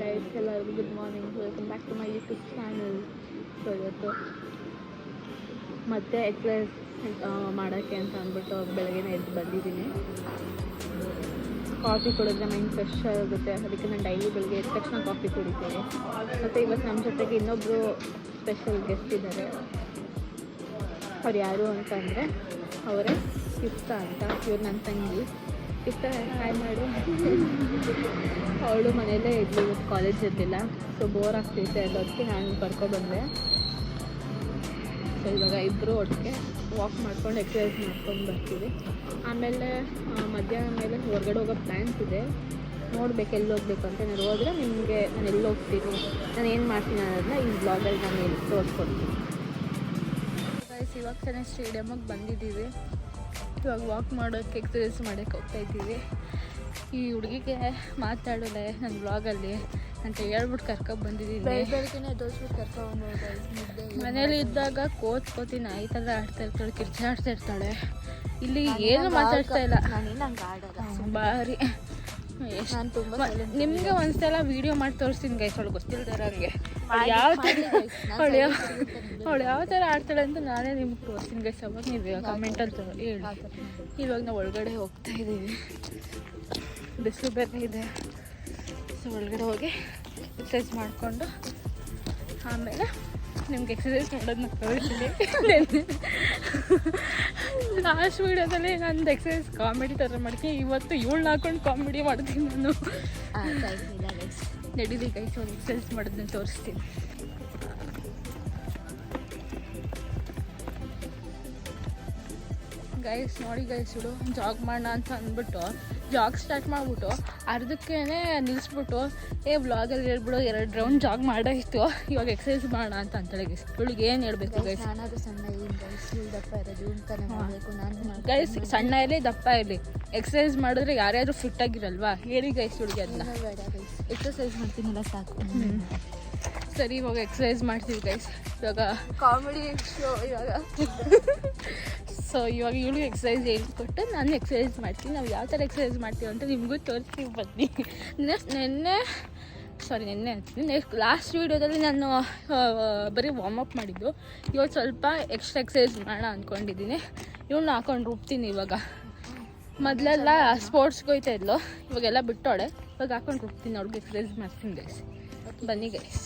Guys, ಎಲ್ಲರಿಗೂ good morning. Welcome back to my YouTube channel. So ಇವತ್ತು ಮತ್ತೆ exercise ಮಾಡೋಕ್ಕೆ ಅಂತ ಅಂದ್ಬಿಟ್ಟು ಬೆಳಗ್ಗೆ ಎದ್ದು ಬಂದಿದ್ದೀನಿ. ಕಾಫಿ ಕುಡಿದ್ರೆ ಮೈಂಡ್ ಫ್ರೆಶ್ ಆಗುತ್ತೆ, ಅದಕ್ಕೆ ನಾನು ಡೈಲಿ ಬೆಳಗ್ಗೆ ಎದ್ದ ತಕ್ಷಣ ಕಾಫಿ ಕುಡಿತೀನಿ. ಮತ್ತು ಇವತ್ತು ನಮ್ಮ ಜೊತೆಗೆ ಇನ್ನೊಬ್ಬರು ಸ್ಪೆಷಲ್ ಗೆಸ್ಟ್ ಇದ್ದಾರೆ. ಅವ್ರು ಯಾರು ಅಂತಂದರೆ ಅವರೇ ಇಫ್ತಾ ಅಂತ. ಇವ್ರು ನನ್ನ ತಂಗಿ. ಇಫ್ತಾ ಹಾಯ್ ಮಾಡು. ಅವಳು ಮನೆಯಲ್ಲೇ ಇದ್ಲು, ಇವತ್ತು ಕಾಲೇಜ್ ಇರಲಿಲ್ಲ. ಸೊ ಬೋರ್ ಆಗ್ತೈತೆ, ಅದಕ್ಕೆ ನಾನು ಕರ್ಕೊಬಂದೆ. ಸೊ ಇವಾಗ ಇಬ್ಬರು ಒಟ್ಟಿಗೆ ವಾಕ್ ಮಾಡ್ಕೊಂಡು ಎಕ್ಸಸೈಸ್ ಮಾಡ್ಕೊಂಡು ಬರ್ತೀವಿ. ಆಮೇಲೆ ಮಧ್ಯಾಹ್ನ ಮೇಲೆ ಹೊರಗಡೆ ಹೋಗೋ ಪ್ಲ್ಯಾನ್ಸ್ ಇದೆ. ನೋಡ್ಬೇಕು ಎಲ್ಲಿ ಹೋಗ್ಬೇಕು ಅಂತ. ನಾನು ಹೋದರೆ ನಿಮಗೆ ನಾನು ಎಲ್ಲಿ ಹೋಗ್ತೀನಿ, ನಾನು ಏನು ಮಾಡ್ತೀನಿ ಅನ್ನೋದನ್ನ ಈ ಬ್ಲಾಗಲ್ಲಿ ನಾನು ಎಲ್ಲಿ ತೋರಿಸ್ಕೊಡ್ತೀನಿ. ಇವಾಗ ತಾನೇ ಸ್ಟೇಡಿಯಮ್ಗೆ ಬಂದಿದ್ದೀವಿ. ಇವಾಗ ವಾಕ್ ಮಾಡೋಕ್ಕೆ ಎಕ್ಸಸೈಸ್ ಮಾಡೋಕ್ಕೆ ಹೋಗ್ತಾಯಿದ್ದೀವಿ. ಈ ಹುಡುಗಿಗೆ ಮಾತಾಡೋದೆ ನನ್ನ ಬ್ಲಾಗಲ್ಲಿ ಅಂತ ಹೇಳ್ಬಿಟ್ಟು ಕರ್ಕೊಂಡ್ಬಂದಿದ್ದೀನಿ. ಬೆಳಗ್ಗೆನೇ ದೋಸ್ಬಿಟ್ಟು ಕರ್ಕೊಂಡ್ಬೋದು. ಮನೇಲಿ ಇದ್ದಾಗ ಕೋತೀನಿ ಈ ಥರ ಆಡ್ತಾ ಇರ್ತಾಳೆ, ಕಿರ್ಚಾಡ್ತಾ ಇರ್ತಾಳೆ. ಇಲ್ಲಿ ಏನು ಮಾತಾಡ್ತಾ ಇಲ್ಲ. ಬಾರಿ ನಾನು ತುಂಬ ನಿಮಗೆ ಒಂದ್ಸಲ ವೀಡಿಯೋ ಮಾಡಿ ತೋರಿಸ್ತೀನಿ ಗೈಸ್. ಅವಳು ಗೊತ್ತಿಲ್ದಾರಂಗೆ ಅವಳು ಯಾವ ಥರ ಆಡ್ತಾಳೆ ಅಂತ ನಾನೇ ನಿಮ್ಗೆ ತೋರಿಸ್ತೀನಿ ಗೈಸ್. ಅವಾಗ ನೀವು ಕಮೆಂಟಲ್ಲಿ ಹೇಳಿ. ಇವಾಗ ನಾವು ಒಳಗಡೆ ಹೋಗ್ತಾ ಇದ್ದೀವಿ. ಬಿಸಿಲು ಬೇರೆ ಇದೆ. ಸೊ ಒಳಗಡೆ ಹೋಗಿ ಎಕ್ಸಸೈಸ್ ಮಾಡಿಕೊಂಡು ಆಮೇಲೆ ನಿಮ್ಗೆ ಎಕ್ಸಸೈಸ್ ಮಾಡೋದನ್ನ ತೋರಿಸ್ತೀನಿ. ಲಾಸ್ಟ್ ವೀಡಿಯೋದಲ್ಲಿ ನಂದು ಎಕ್ಸಸೈಸ್ ಕಾಮಿಡಿ ಥರ ಮಾಡ್ತೀನಿ. ಇವತ್ತು ಇವಳನ್ನ ಹಾಕೊಂಡು ಕಾಮಿಡಿ ಮಾಡ್ತೀನಿ ನಾನು. ನಡೀಲಿ ಗೈಸ್, ಅವ್ರು ಎಕ್ಸಸೈಸ್ ಮಾಡೋದನ್ನ ತೋರಿಸ್ತೀನಿ. ಗೈಸ್ ನೋಡಿ ಗೈಸ್, ಇವಳು ಜಾಗ್ ಮಾಡೋಣ ಅಂತ ಅಂದ್ಬಿಟ್ಟು ಜಾಗ್ ಸ್ಟಾರ್ಟ್ ಮಾಡಿಬಿಟ್ಟು ಅರ್ಧಕ್ಕೇ ನಿಲ್ಲಿಸ್ಬಿಟ್ಟು ವ್ಲಾಗಲ್ಲಿ ಹೇಳ್ಬಿಡು 2 ರೌಂಡ್ ಜಾಗ್ ಮಾಡಾಯಿತು, ಇವಾಗ ಎಕ್ಸಸೈಸ್ ಮಾಡೋಣ ಅಂತ ಅಂತಾಳೆ ಗೈಸ್. ಇವಳಿಗೆ ಏನು ಹೇಳ್ಬೇಕು ಗೈಸ್? ಗೈಸ್ ಸಣ್ಣ ಇರಲಿ ದಪ್ಪ ಇರಲಿ ಎಕ್ಸಸೈಸ್ ಮಾಡಿದ್ರೆ ಯಾರ್ಯಾರು ಫಿಟ್ ಆಗಿರಲ್ವಾ? ಹೇಳಿ ಗೈಸ್ ಇವಳಿಗೆ ಅದನ್ನ. ಎಕ್ಸಸೈಸ್ ಮಾಡ್ತೀನಲ್ಲ ಸಾಕು. ಸರಿ, ಇವಾಗ ಎಕ್ಸಸೈಸ್ ಮಾಡ್ತೀವಿ ಗೈಸ್. ಇವಾಗ ಕಾಮಿಡಿ ಶೋ ಇವಾಗ. ಸೊ ಇವಾಗ ಇವಳು ಎಕ್ಸಸೈಸ್ ಹೇಳ್ಕೊಟ್ಟು ನಾನು ಎಕ್ಸಸೈಸ್ ಮಾಡ್ತೀನಿ. ನಾವು ಯಾವ ಥರ ಎಕ್ಸಸೈಸ್ ಮಾಡ್ತೀವಿ ಅಂತ ನಿಮಗೂ ತೋರಿಸ್ತೀವಿ ಬನ್ನಿ. ನೆನ್ನೆ ಅಂತೀನಿ, ಲಾಸ್ಟ್ ವೀಡಿಯೋದಲ್ಲಿ ನಾನು ಬರೀ ವಾರ್ಮಪ್ ಮಾಡಿದ್ದು. ಇವತ್ತು ಸ್ವಲ್ಪ ಎಕ್ಸ್ಟ್ರಾ ಎಕ್ಸಸೈಸ್ ಮಾಡೋಣ ಅಂದ್ಕೊಂಡಿದ್ದೀನಿ. ಇವಳನ್ನ ಹಾಕೊಂಡು ರುಬ್ತೀನಿ ಇವಾಗ. ಮೊದಲೆಲ್ಲ ಸ್ಪೋರ್ಟ್ಸ್ಗೆ ಹೋಯ್ತಾ ಇದ್ಲು, ಇವಾಗೆಲ್ಲ ಬಿಟ್ಟೋಳೆ. ಇವಾಗ ಹಾಕೊಂಡು ರುಬ್ತೀನಿ, ಅವ್ಳಿಗೆ ಎಕ್ಸಸೈಸ್ ಮಾಡ್ತೀನಿ ಗೈಸ್. ಬನ್ನಿ ಗೈಸ್.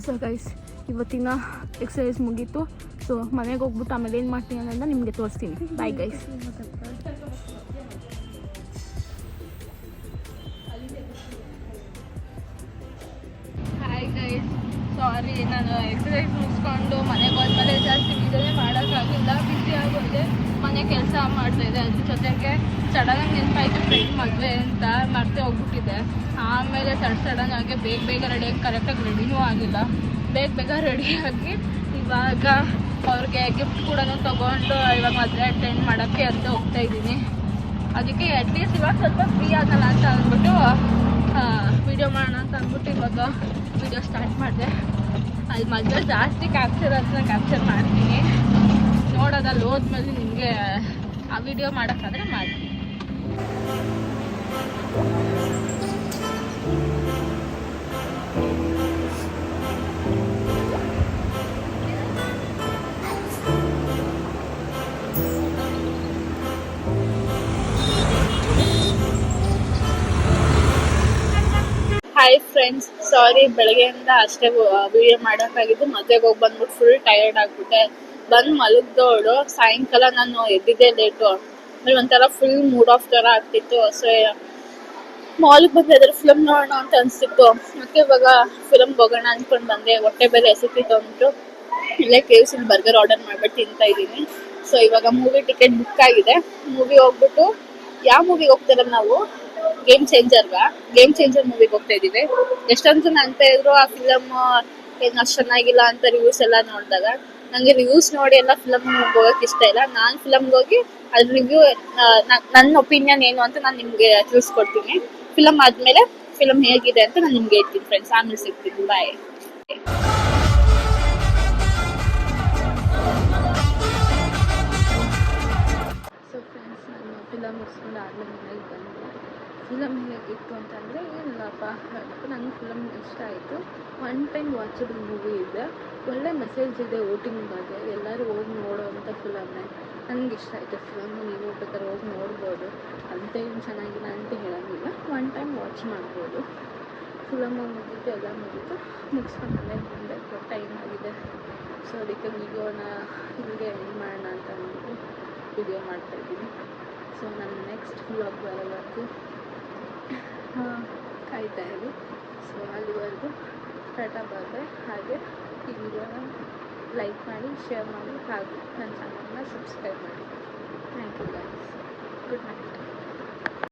ಸೊ ಗೈಸ್, ಇವತ್ತಿನ ಎಕ್ಸಸೈಸ್ ಮುಗೀತು. ಸೊ ಮನೆಗೆ ಹೋಗ್ಬಿಟ್ಟು ಆಮೇಲೆ ಏನು ಮಾಡ್ತೀನಿ ಅನ್ನೋದನ್ನ ನಿಮಗೆ ತೋರಿಸ್ತೀನಿ. Bye guys. Hi guys, sorry ನಾನು ಎಕ್ಸಸೈಸ್ ಮುಗಿಸ್ಕೊಂಡು ಮನೆಗೆ ಹೋದ್ಮೇಲೆ ಜಾಸ್ತಿ ವೀಡಿಯೋನೇ ಮಾಡೋಕ್ಕಾಗಿಲ್ಲ. ಬಿಸಿ ಆಗೋದೆ, ಮನೆ ಕೆಲಸ ಮಾಡ್ತಾಯಿದ್ದೆ. ಅದ್ರ ಜೊತೆಗೆ ಸಡನ್ನಾಗಿ ನೆನಪಾಯಿತು ಫ್ರೆಂಡ್ ಮದುವೆ ಅಂತ, ಮರ್ತೇ ಹೋಗ್ಬಿಟ್ಟಿದ್ದೆ. ಆಮೇಲೆ ಸಡನ್ನಾಗಿ ಬೇಗ ರೆಡಿಯಾಗಿ ಕರೆಕ್ಟಾಗಿ ರೆಡಿನೂ ಆಗಿಲ್ಲ. ಬೇಗ ರೆಡಿಯಾಗಿ ಇವಾಗ ಇವಾಗ ಅವ್ರಿಗೆ ಗಿಫ್ಟ್ ಕೂಡ ತೊಗೊಂಡು ಇವಾಗ ಮದುವೆ ಅಟೆಂಡ್ ಮಾಡೋಕ್ಕೆ ಅಂತ ಹೋಗ್ತಾ ಇದ್ದೀನಿ. ಅದಕ್ಕೆ ಅಟ್ಲೀಸ್ಟ್ ಇವಾಗ ಸ್ವಲ್ಪ ಫ್ರೀ ಆಗಲ್ಲ ಅಂತ ಅಂದ್ಬಿಟ್ಟು ವಿಡಿಯೋ ಮಾಡೋಣ ಅಂತ ಅಂದ್ಬಿಟ್ಟು ಇವಾಗ ವಿಡಿಯೋ ಸ್ಟಾರ್ಟ್ ಮಾಡಿದೆ. ಅಲ್ಲಿ ಮದುವೆ ಜಾಸ್ತಿ ಕ್ಯಾಪ್ಚರ್ ಅದನ್ನ ಕ್ಯಾಪ್ಚರ್ ಮಾಡ್ತೀನಿ, ನೋಡೋದಲ್ಲಿ ಹೋದ್ಮೇಲೆ ನಿಮಗೆ ಆ ವಿಡಿಯೋ ಮಾಡೋಕ್ಕಾದ್ರೆ ಮಾಡ್ತೀನಿ. ಹಾಯ್ ಫ್ರೆಂಡ್ಸ್, ಸಾರಿ ಬೆಳಗ್ಗೆಯಿಂದ ಅಷ್ಟೇ ವಿಡಿಯೋ ಮಾಡೋಕ್ಕಾಗಿದ್ದು. ಮದುವೆಗೆ ಹೋಗಿ ಬಂದ್ಬಿಟ್ಟು ಫುಲ್ ಟಯರ್ಡ್ ಆಗಿಬಿಟ್ಟೆ. ಬಂದು ಮಲಗ್ದೋಳು. ಸಾಯಂಕಾಲ ನಾನು ಎದ್ದಿದ್ದೆ ಲೇಟು. ಆಮೇಲೆ ಒಂಥರ ಫುಲ್ ಮೂಡ್ ಆಫ್ ಥರ ಆಗ್ತಿತ್ತು. ಸೊ ಮಾಲ್ಗೆ ಬಂದು ಅದ್ರ ಫಿಲಮ್ ನೋಡೋಣ ಅಂತ ಅನಿಸ್ತಿತ್ತು. ಮತ್ತೆ ಇವಾಗ ಫಿಲಮ್ಗೆ ಹೋಗೋಣ ಅಂದ್ಕೊಂಡು ಬಂದೆ. ಹೊಟ್ಟೆ ಬೇರೆ ಎಸಿತಿತ್ತು ಅಂದ್ಬಿಟ್ಟು ಇಲ್ಲೇ KFC ಬರ್ಗರ್ ಆರ್ಡರ್ ಮಾಡ್ಬಿಟ್ಟು ತಿಂತಾ ಇದ್ದೀನಿ. ಸೊ ಇವಾಗ ಮೂವಿ ಟಿಕೆಟ್ ಬುಕ್ ಆಗಿದೆ. ಮೂವಿ ಹೋಗ್ಬಿಟ್ಟು ಯಾವ ಮೂವಿಗೆ ಹೋಗ್ತಿರೋದು ನಾವು? ಗೇಮ್ ಚೇಂಜರ್ ಮೂವಿಗೆ ಹೋಗ್ತಾ ಇದೀವಿ. ಎಷ್ಟೊಂದು ಜನ ಅಂತ ಇದ್ರು ಆ ಫಿಲಮ್ ಏನು ಅಷ್ಟು ಚೆನ್ನಾಗಿಲ್ಲ ಅಂತ ರಿವ್ಯೂಸ್ ಎಲ್ಲ ನೋಡಿದಾಗ. ನನಗೆ ರಿವ್ಯೂಸ್ ನೋಡಿ ಎಲ್ಲ ಫಿಲಮ್ ಹೋಗೋಕೆ ಇಷ್ಟ ಇಲ್ಲ. ನಾನು ಫಿಲಮ್ಗೆ ಹೋಗಿ ಅದ್ರ ರಿವ್ಯೂ ನನ್ನ ಒಪಿನಿಯನ್ ಏನು ಅಂತ ನಾನು ನಿಮಗೆ ತಿಳಿಸ್ಕೊಡ್ತೀನಿ. ಫಿಲಮ್ ಆದಮೇಲೆ ಫಿಲಮ್ ಹೇಗಿದೆ ಅಂತ ನಾನು ನಿಮ್ಗೆ ಹೇಳ್ತೀನಿ ಫ್ರೆಂಡ್ಸ್. ಆಮೇಲೆ ಸಿಗ್ತೀನಿ. ಬಾಯ್. ಸೊ ಫ್ರೆಂಡ್ಸ್, ನಾನು ಫಿಲಮ್ ಮುಗಿಸ್ಕೊಂಡು ಆದಮೇಲೆ ಮನೆಗೆ ಬಂದೆ. ಫಿಲಮ್ ಹೇಗಿತ್ತು ಅಂತಂದರೆ ಏನಿಲ್ಲಪ್ಪ, ನನಗೆ ಫಿಲಮ್ ಇಷ್ಟ ಆಯಿತು. ಒನ್ ಟೈಮ್ ವಾಚಬಲ್ ಮೂವಿ ಇದೆ. ಒಳ್ಳೆ ಮೆಸೇಜ್ ಇದೆ ವೋಟಿಂಗ್ ಬಗ್ಗೆ. ಎಲ್ಲರೂ ಹೋಗಿ ನೋಡೋವಂಥ ಫಿಲಮ್ನೇ. ನನಗೆ ಇಷ್ಟ ಆಯಿತು ಫಿಲಮ್. ನೀವು ಬೇಕಾದ್ರೆ ಹೋಗಿ ನೋಡ್ಬೋದು. ಅಂತೇನು ಚೆನ್ನಾಗಿಲ್ಲ ಅಂತ ಹೇಳೋಂಗಿಲ್ಲ. ಒನ್ ಟೈಮ್ ವಾಚ್ ಮಾಡ್ಬೋದು. ಫಿಲಮ್ ಮುಗೀತು, ಎಲ್ಲ ಮುಗಿಸ್ಕೊಂಡು ಮನೆಗೆ ಬಂದೆ. ಟೈಮ್ ಆಗಿದೆ. ಸೊ ಅದಕ್ಕೆ ವಿಡಿಯೋನ ಹೀಗೆ ಎಂಡ್ ಮಾಡೋಣ ಅಂತ ಅಂದ್ಬಿಟ್ಟು ವಿಡಿಯೋ ಮಾಡ್ತಾಯಿದ್ದೀನಿ. ಸೊ ನನ್ನ ನೆಕ್ಸ್ಟ್ ವ್ಲಾಗ್ ಬರೋವರೆಗೂ ಕಾಯ್ತಾ ಇರಿ. ಸೊ ಅಲ್ಲಿವರೆಗೂ ಟಾಟಾ ಬಾಯ್. ಹಾಗೆ ಈ ವಿಡಿಯೋನ ಲೈಕ್ ಮಾಡಿ, ಶೇರ್ ಮಾಡಿ, ಹಾಗೂ ನನ್ನ ಚಾನಲ್ನ ಸಬ್ಸ್ಕ್ರೈಬ್ ಮಾಡಿ. Thank you guys. Good night.